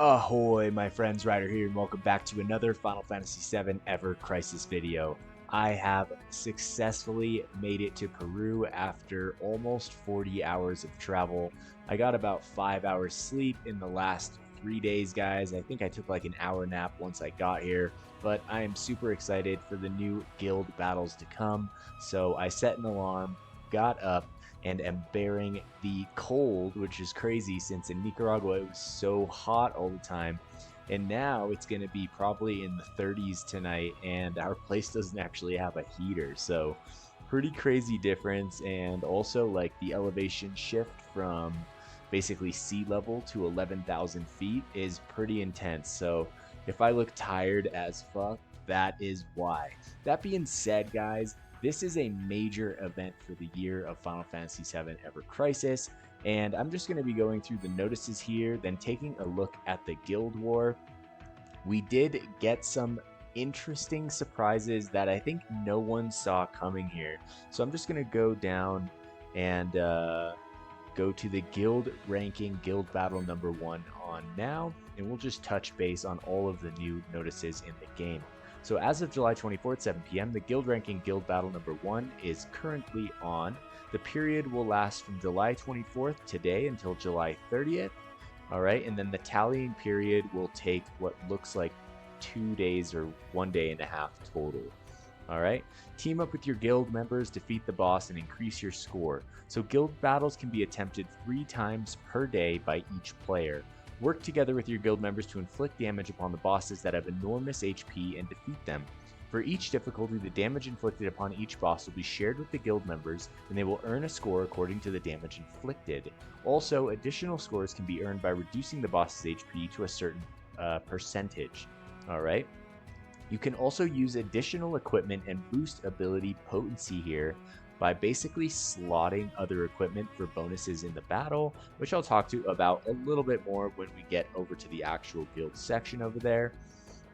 Ahoy, my friends, Ryder here, and welcome back to another Final Fantasy VII Ever Crisis video. I have successfully made it to Peru after almost 40 hours of travel. I got about 5 hours sleep in the last 3 days, guys. I think I took like an hour nap once I got here, but I am super excited for the new guild battles to come. So I set an alarm, got up, and am bearing the cold, which is crazy since in Nicaragua it was so hot all the time. And now it's going to be probably in the 30s tonight, and our place doesn't actually have a heater. So pretty crazy difference. And also like the elevation shift from basically sea level to 11,000 feet is pretty intense. So if I look tired as fuck, that is why. That being said, guys, this is a major event for the year of Final Fantasy VII Ever Crisis, and I'm just going to be going through the notices here, then taking a look at the Guild War. We did get some interesting surprises that I think no one saw coming here. So I'm just going to go down and go to the guild ranking guild battle number 1 on now, and we'll just touch base on all of the new notices in the game. So as of July 24th, 7 p.m., the guild ranking guild battle number 1 is currently on. The period will last from July 24th today until July 30th. All right, and then the tallying period will take what looks like 2 days or 1 day and a half total. All right, team up with your guild members, defeat the boss, and increase your score. So guild battles can be attempted 3 times per day by each player. Work together with your guild members to inflict damage upon the bosses that have enormous HP and defeat them. For each difficulty, the damage inflicted upon each boss will be shared with the guild members, and they will earn a score according to the damage inflicted. Also, additional scores can be earned by reducing the boss's HP to a certain percentage. Alright? You can also use additional equipment and boost ability potency here by basically slotting other equipment for bonuses in the battle, which I'll talk to about a little bit more when we get over to the actual guild section over there.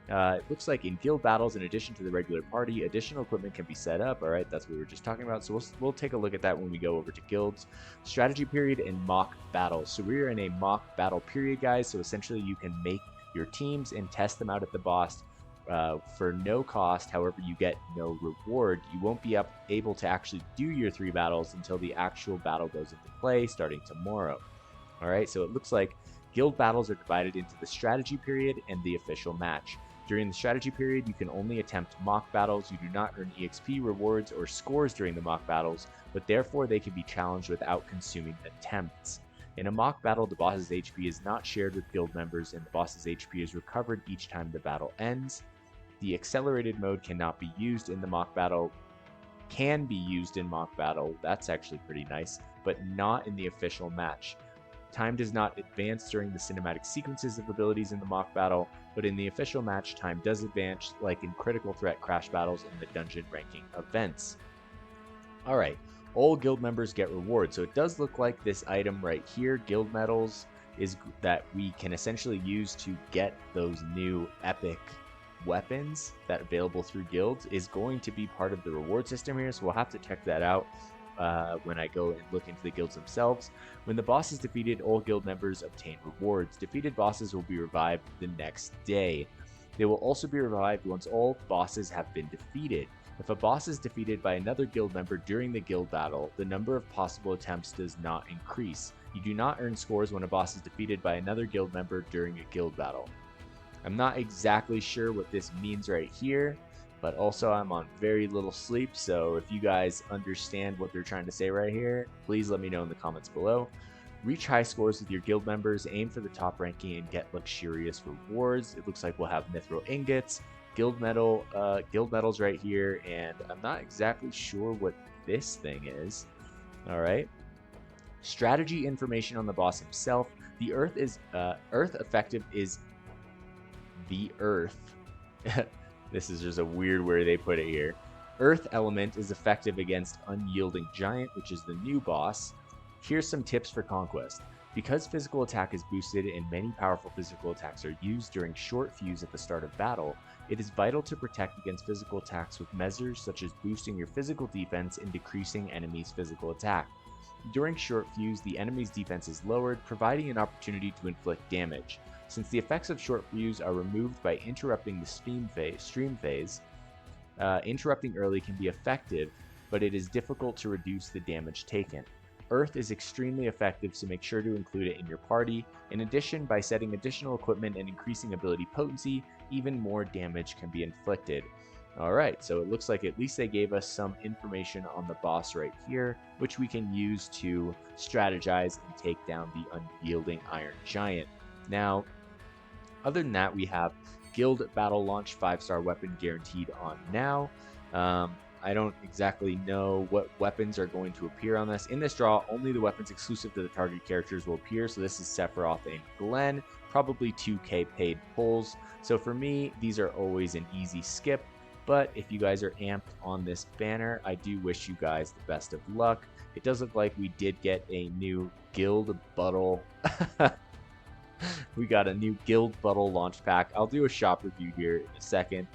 It looks like in guild battles, in addition to the regular party, additional equipment can be set up. All right, that's what we were just talking about. So we'll take a look at that when we go over to guilds. Strategy period and mock battles. So we're in a mock battle period, guys. So essentially you can make your teams and test them out at the boss for no cost. However, you get no reward. You won't be able to actually do your 3 battles until the actual battle goes into play starting tomorrow. All right, so it looks like guild battles are divided into the strategy period and the official match. During the strategy period, you can only attempt mock battles. You do not earn EXP rewards or scores during the mock battles, but therefore they can be challenged without consuming attempts. In a mock battle, the boss's HP is not shared with guild members, and the boss's HP is recovered each time the battle ends. The accelerated mode cannot be used in the mock battle. Can be used in mock battle. That's actually pretty nice, but not in the official match. Time does not advance during the cinematic sequences of abilities in the mock battle, but in the official match, time does advance, like in critical threat crash battles and the dungeon ranking events. Alright, all guild members get rewards. So it does look like this item right here, guild medals, is that we can essentially use to get those new epic weapons that are available through guilds, is going to be part of the reward system here. So we'll have to check that out when I go and look into the guilds themselves. When the boss is defeated, all guild members obtain rewards. Defeated bosses will be revived the next day. They will also be revived once all bosses have been defeated. If a boss is defeated by another guild member during the guild battle, the number of possible attempts does not increase. You do not earn scores when a boss is defeated by another guild member during a guild battle. I'm not exactly sure what this means right here, but also I'm on very little sleep, so if you guys understand what they're trying to say right here, please let me know in the comments below. Reach high scores with your guild members, aim for the top ranking, and get luxurious rewards. It looks like we'll have mithril ingots, guild medals right here, and I'm not exactly sure what this thing is. All right. Strategy information on the boss himself. The Earth effective is the Earth. This is just a weird way they put it here. Earth element is effective against Unyielding Giant, which is the new boss. Here's some tips for conquest. Because physical attack is boosted and many powerful physical attacks are used during short fuse at the start of battle, it is vital to protect against physical attacks with measures such as boosting your physical defense and decreasing enemies' physical attack. During short fuse, the enemy's defense is lowered, providing an opportunity to inflict damage. Since the effects of short fuse are removed by interrupting the stream phase, interrupting early can be effective, but it is difficult to reduce the damage taken. Earth is extremely effective, so make sure to include it in your party. In addition, by setting additional equipment and increasing ability potency, even more damage can be inflicted. Alright, so it looks like at least they gave us some information on the boss right here, which we can use to strategize and take down the unyielding Iron Giant. Now, other than that, we have Guild Battle Launch 5-star weapon guaranteed on now. I don't exactly know what weapons are going to appear on this. In this draw, only the weapons exclusive to the target characters will appear. So this is Sephiroth and Glenn, probably 2k paid pulls. So for me, these are always an easy skip. But if you guys are amped on this banner, I do wish you guys the best of luck. It does look like we did get a new Guild Battle. We got a new Guild Battle launch pack. I'll do a shop review here in a second.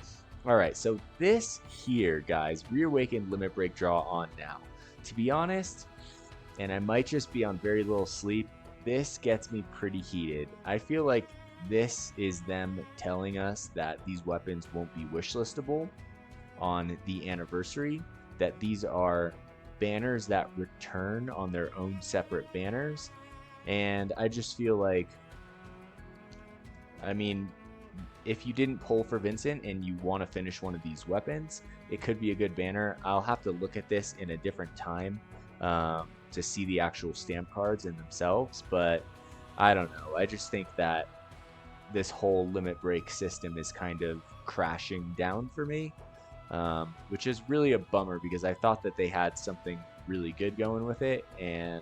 Alright, so this here, guys, Reawakened Limit Break draw on now. To be honest, and I might just be on very little sleep, this gets me pretty heated. I feel like this is them telling us that these weapons won't be wishlistable on the anniversary, that these are banners that return on their own separate banners, and I just feel like, I mean, if you didn't pull for Vincent and you want to finish one of these weapons, it could be a good banner. I'll have to look at this in a different time to see the actual stamp cards in themselves, but I don't know. I just think that this whole limit break system is kind of crashing down for me, which is really a bummer because I thought that they had something really good going with it, and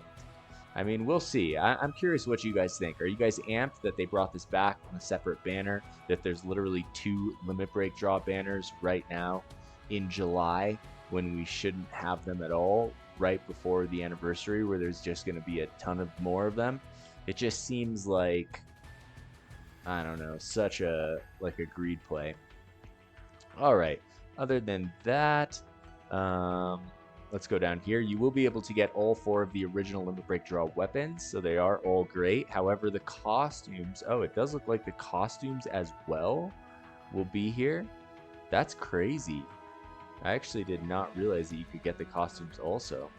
I mean, we'll see. I'm curious what you guys think. Are you guys amped that they brought this back on a separate banner, that there's literally 2 limit break draw banners right now in July when we shouldn't have them at all, right before the anniversary where there's just going to be a ton of more of them? It just seems like, I don't know, such a greed play. All right, other than that, let's go down here. You will be able to get all 4 of the original Limit Break Draw weapons, so they are all great. However, the costumes, oh, it does look like the costumes as well will be here. That's crazy. I actually did not realize that you could get the costumes also.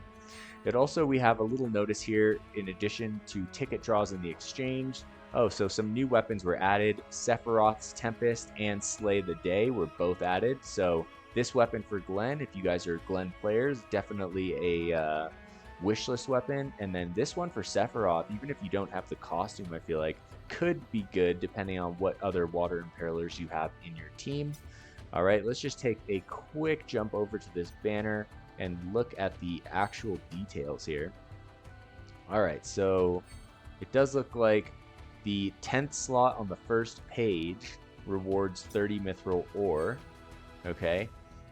It also, we have a little notice here, in addition to ticket draws in the exchange. Oh, so some new weapons were added. Sephiroth's Tempest and Slay the Day were both added, so this weapon for Glenn, if you guys are Glenn players, definitely a wishlist weapon. And then this one for Sephiroth, even if you don't have the costume, I feel like could be good depending on what other water impalers you have in your team. All right, let's just take a quick jump over to this banner and look at the actual details here. All right, so it does look like the 10th slot on the first page rewards 30 mithril ore. Okay,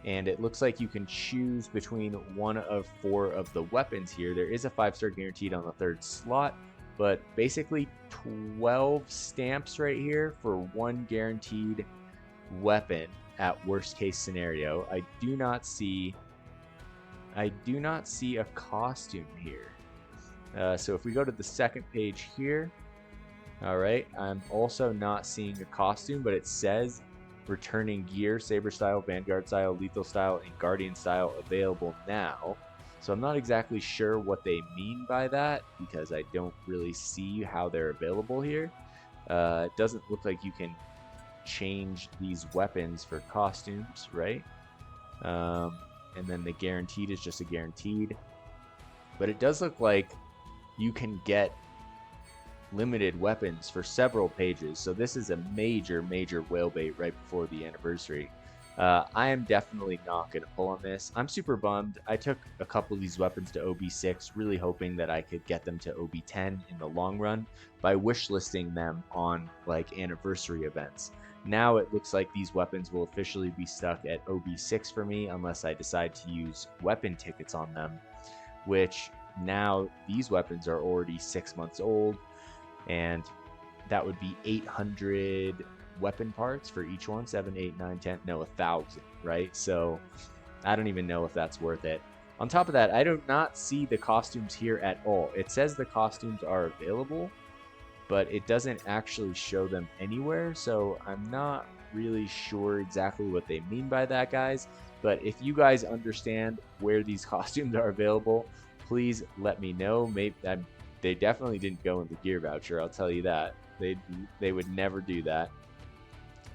and it looks like you can choose between one of 4 of the weapons here. There is a 5-star guaranteed on the 3rd slot, but basically 12 stamps right here for 1 guaranteed weapon at worst case scenario. I do not see a costume here. So if we go to the 2nd page here, all right, I'm also not seeing a costume, but it says returning gear, Saber style, Vanguard style, Lethal style, and Guardian style available now. So I'm not exactly sure what they mean by that because I don't really see how they're available here. It doesn't look like you can change these weapons for costumes, right? And then the guaranteed is just a guaranteed. But it does look like you can get limited weapons for several pages, so this is a major whale bait right before the anniversary. I am definitely not going to pull on this. I'm super bummed. I took a couple of these weapons to OB6, really hoping that I could get them to OB10 in the long run by wishlisting them on like anniversary events. Now it looks like these weapons will officially be stuck at OB6 for me unless I decide to use weapon tickets on them, which now these weapons are already 6 months old. and that would be 800 weapon parts for each one. 7, 8, 9, 10, no, 1,000, right? So I don't even know if that's worth it. On top of that, I do not see the costumes here at all. It says the costumes are available, but it doesn't actually show them anywhere, so I'm not really sure exactly what they mean by that, guys. But if you guys understand where these costumes are available, please let me know. Maybe they definitely didn't go in the gear voucher, I'll tell you that. They would never do that.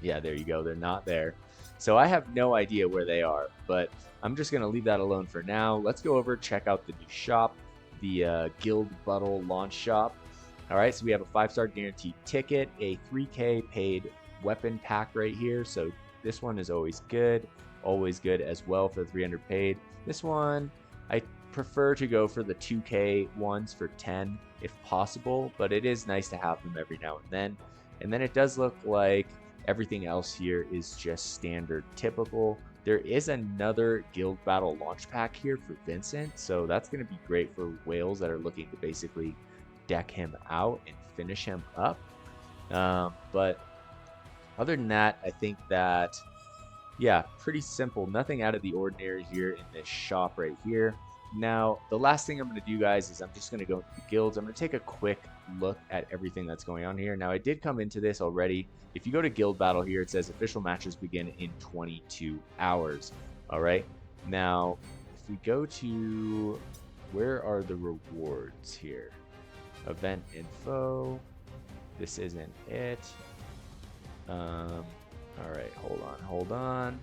Yeah, there you go. They're not there. So I have no idea where they are, but I'm just going to leave that alone for now. Let's go over, check out the new shop, the Guild Battle launch shop. All right, so we have a 5-star guaranteed ticket, a 3K paid weapon pack right here. So this one is always good as well for 300 paid. This one, I prefer to go for the 2K ones for 10 if possible, but it is nice to have them every now and then. And then it does look like everything else here is just standard typical. There is another Guild Battle launch pack here for Vincent, so that's going to be great for whales that are looking to basically deck him out and finish him up. But other than that, I think that, yeah, pretty simple. Nothing out of the ordinary here in this shop right here. Now, the last thing I'm going to do, guys, is I'm just going to go into the guilds. I'm going to take a quick look at everything that's going on here. Now, I did come into this already. If you go to Guild Battle here, it says official matches begin in 22 hours. All right. Now, if we go to, where are the rewards here? Event info. This isn't it. All right, hold on.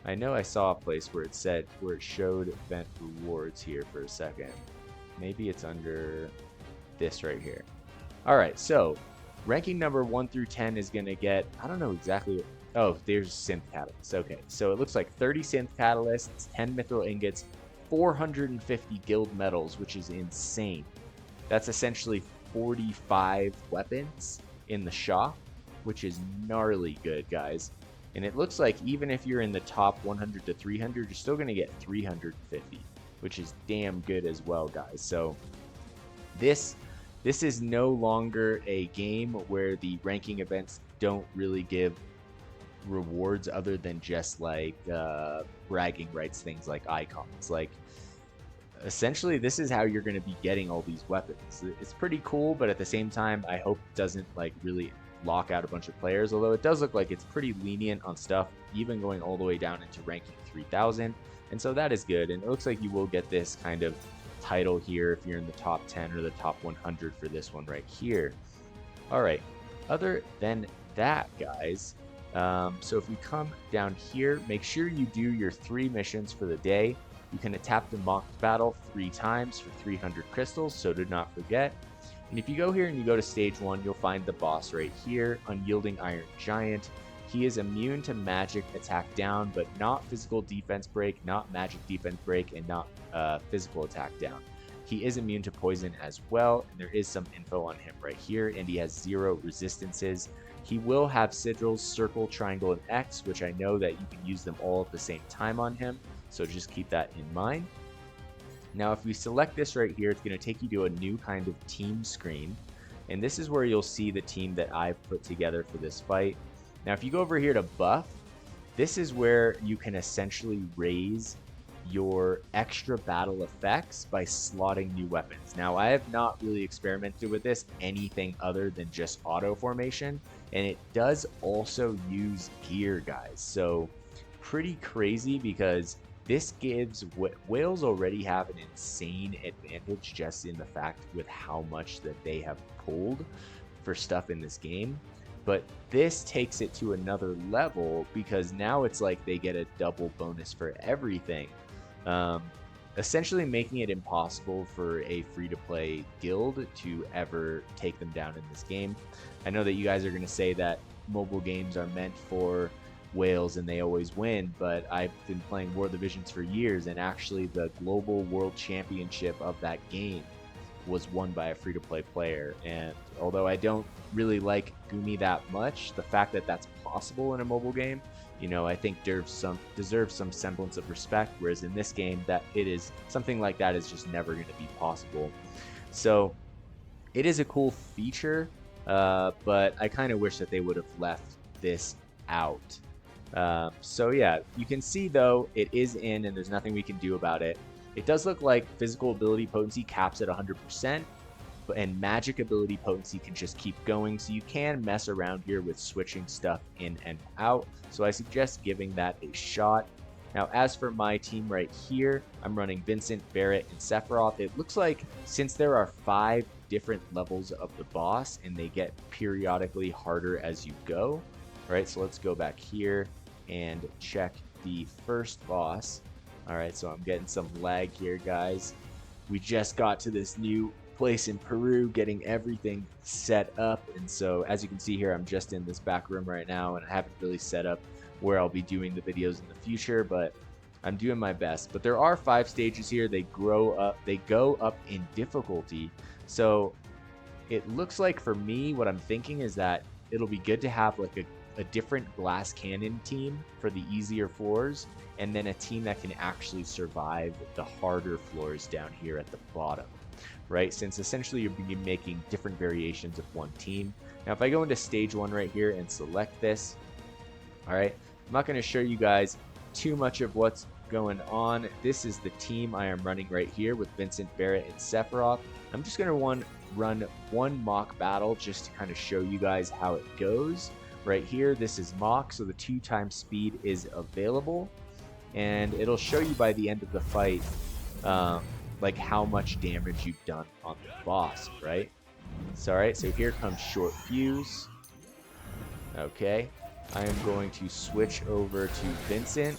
I know I saw a place where it showed event rewards here for a second. Maybe it's under this right here. All right, so ranking number 1 through 10 is gonna get, I don't know exactly. Oh, there's synth catalysts. Okay, so it looks like 30 synth catalysts, 10 mithril ingots, 450 guild medals, which is insane. That's essentially 45 weapons in the shop, which is gnarly good, guys. And it looks like even if you're in the top 100 to 300, you're still going to get 350, which is damn good as well, guys. So this is no longer a game where the ranking events don't really give rewards other than just like bragging rights, things like icons. Like, essentially, this is how you're going to be getting all these weapons. It's pretty cool, but at the same time, I hope it doesn't like really lock out a bunch of players, although it does look like it's pretty lenient on stuff, even going all the way down into ranking 3000, and so that is good. And it looks like you will get this kind of title here if you're in the top 10 or the top 100 for this one right here. All right, other than that, guys, so if we come down here, make sure you do your 3 missions for the day. You can tap the mocked battle 3 times for 300 crystals, so do not forget. And if you go here and you go to stage 1, you'll find the boss right here, Unyielding Iron Giant. He is immune to magic attack down, but not physical defense break, not magic defense break, and not physical attack down. He is immune to poison as well, and there is some info on him right here, and he has 0 resistances. He will have sigils, circle, triangle, and X, which I know that you can use them all at the same time on him, so just keep that in mind. Now, if we select this right here, it's going to take you to a new kind of team screen. And this is where you'll see the team that I've put together for this fight. Now, if you go over here to buff, this is where you can essentially raise your extra battle effects by slotting new weapons. Now, I have not really experimented with this anything other than just auto formation. And it does also use gear, guys. So pretty crazy, because this gives whales already have an insane advantage just in the fact with how much that they have pulled for stuff in this game. But this takes it to another level, because now it's like they get a double bonus for everything, essentially making it impossible for a free-to-play guild to ever take them down in this game. I know that you guys are going to say that mobile games are meant for whales and they always win, but I've been playing War of the Visions for years, and actually the global world championship of that game was won by a free-to-play player. And although I don't really like Gumi that much, the fact that that's possible in a mobile game, you know, I think deserves some semblance of respect, whereas in this game, that it is something like that is just never going to be possible. So It is a cool feature, but I kind of wish that they would have left this out. So yeah, you can see though it is in and there's nothing we can do about it. It does look like physical ability potency caps at 100%, and magic ability potency can just keep going, so you can mess around here with switching stuff in and out. So I suggest giving that a shot. Now, as for my team right here, I'm running Vincent, Barrett, and Sephiroth. It looks like since there are 5 different levels of the boss and they get periodically harder as you go. All right, so let's go back here and check the first boss. All right, so I'm getting some lag here, guys. We just got to this new place in Peru, getting everything set up, and so as you can see here, I'm just in this back room right now, and I haven't really set up where I'll be doing the videos in the future, but I'm doing my best. But there are 5 stages here. They go up in difficulty. So it looks like for me, what I'm thinking is that it'll be good to have like a different glass cannon team for the easier floors, and then a team that can actually survive the harder floors down here at the bottom, right? Since essentially you'll be making different variations of one team. Now, if I go into stage 1 right here and select this, all right, I'm not going to show you guys too much of what's going on. This is the team I am running right here with Vincent, Barrett, and Sephiroth. I'm just going to run one mock battle just to kind of show you guys how it goes. Right here, this is mock, so the 2x speed is available, and it'll show you by the end of the fight like how much damage you've done on the boss, right? So, all right, so here comes short fuse. Okay, I am going to switch over to Vincent,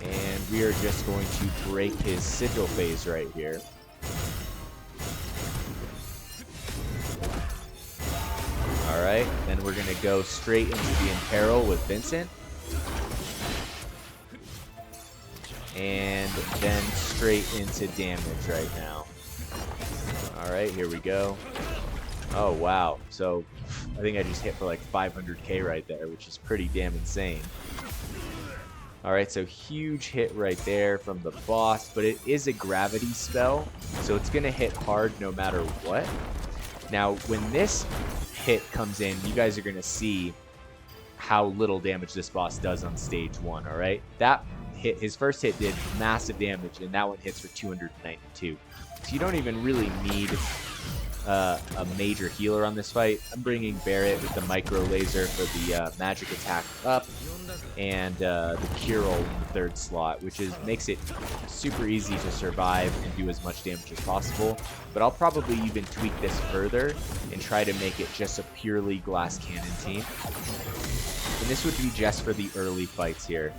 and we are just going to break his sigil phase right here. Alright, then we're going to go straight into the Imperil with Vincent. And then straight into damage right now. Alright, here we go. Oh, wow. So, I think I just hit for like 500k right there, which is pretty damn insane. Alright, so huge hit right there from the boss, but it is a gravity spell, so it's going to hit hard no matter what. Now, when this hit comes in, you guys are going to see how little damage this boss does on stage 1, alright? That hit, his first hit did massive damage, and that one hits for 292. So you don't even really need a major healer on this fight. I'm bringing Barrett with the micro laser for the magic attack up, and the cure ult in the 3rd slot, which makes it super easy to survive and do as much damage as possible. But I'll probably even tweak this further and try to make it just a purely glass cannon team. And this would be just for the early fights here.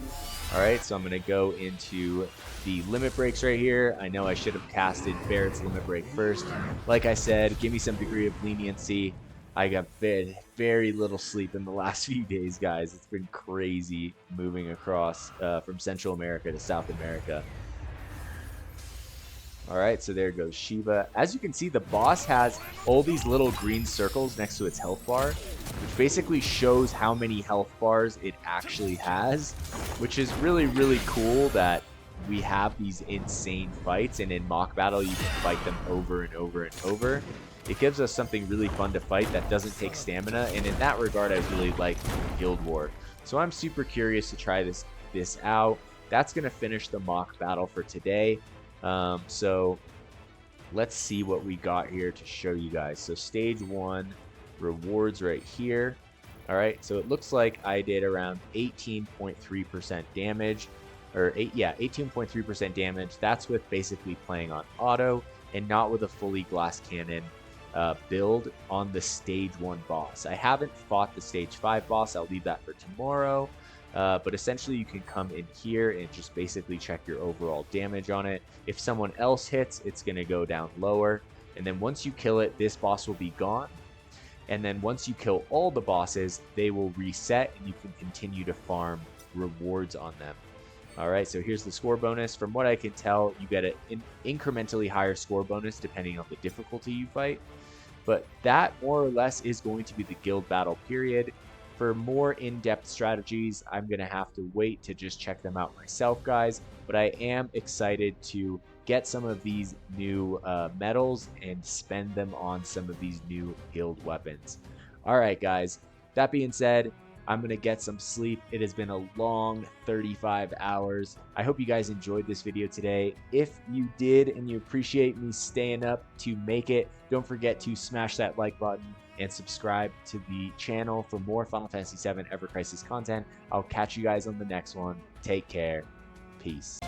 Alright, so I'm going to go into the limit breaks right here. I know I should have casted Barrett's limit break first. Like I said, give me some degree of leniency. I got very little sleep in the last few days, guys. It's been crazy moving across from Central America to South America. Alright, so there goes Shiva. As you can see, the boss has all these little green circles next to its health bar, which basically shows how many health bars it actually has, which is really cool that we have these insane fights, and in mock battle you can fight them over and over and over. It gives us something really fun to fight that doesn't take stamina, and in that regard I really like Guild War. So I'm super curious to try this out. That's going to finish the mock battle for today. So let's see what we got here to show you guys. So stage 1 rewards right here. All right, so it looks like I did around 18.3% damage, or 18.3% damage. That's with basically playing on auto and not with a fully glass cannon build on the stage 1 boss. I haven't fought the stage 5 boss. I'll leave that for tomorrow. But essentially you can come in here and just basically check your overall damage on it. If someone else hits, it's going to go down lower. And then once you kill it, this boss will be gone. And then once you kill all the bosses, they will reset and you can continue to farm rewards on them. Alright, so here's the score bonus. From what I can tell, you get an incrementally higher score bonus depending on the difficulty you fight. But that more or less is going to be the guild battle period. For more in-depth strategies, I'm going to have to wait to just check them out myself, guys. But I am excited to get some of these new medals and spend them on some of these new guild weapons. All right, guys. That being said, I'm going to get some sleep. It has been a long 35 hours. I hope you guys enjoyed this video today. If you did and you appreciate me staying up to make it, don't forget to smash that like button and subscribe to the channel for more Final Fantasy VII Ever Crisis content. I'll catch you guys on the next one. Take care. Peace.